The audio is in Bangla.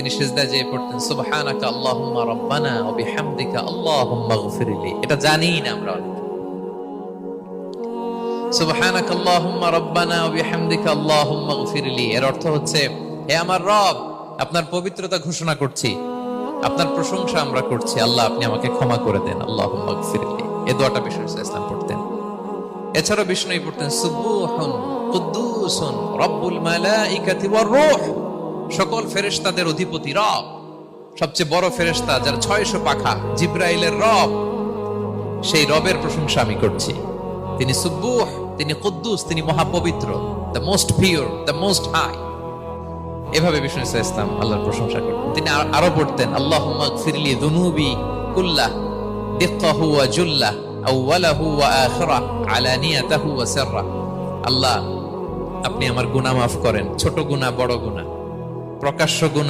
তিনি সিজদায় যেয়ে পড়তেন সুবহানাকা আল্লাহুম্মা রাব্বানা ওয়া বিহামদিকা আল্লাহুম্মা ইগফিরলি। এটা জানিই না আমরা অনেকে। সুবহানাকা আল্লাহুম্মা রাব্বানা ওয়া বিহামদিকা আল্লাহুম্মা ইগফিরলি এর অর্থ হচ্ছে, হে আমার রব, আপনার পবিত্রতা ঘোষণা করছি, আপনার প্রশংসা আমরা করছি, আল্লাহ আপনি আমাকে ক্ষমা করে দেন, আল্লাহুম্মা ইগফিরলি। এই দোয়াটা বিষ্ণু ইসলাম পড়তেন। এছাড়াও বিষ্ণু পড়তেন সুবহুন কুদ্দুসুন রব্বুল মালাইকাতি ওয়ার রূহ, সকল ফেরেশতাদের অধিপতি রব, সবচেয়ে বড় ফেরেশতা যার 600 পাখা, জিবরাইলের রব, সেই রবের প্রশংসা আমি করছি। তিনি সুবুহ, তিনি কুদ্দুস, তিনি মহাপবিত্র, the most pure, the most high. এভাবে বিষ্ণু ইসলাম আল্লাহর প্রশংসা করতেন। তিনি আরো পড়তেন আল্লাহুম্মা ইগফিরলি যুনুবি কুল্লাহ দিক্কাহু ওয়া জুল্লাহ আউওয়ালাহু ওয়া আখিরাহ আলানিয়াতাহু ওয়া সিররাহ। আল্লাহ আপনি আমার গুনাহ মাফ করেন, ছোট গুনাহ বড় গুনাহ, প্রকাশ্য গুনাহ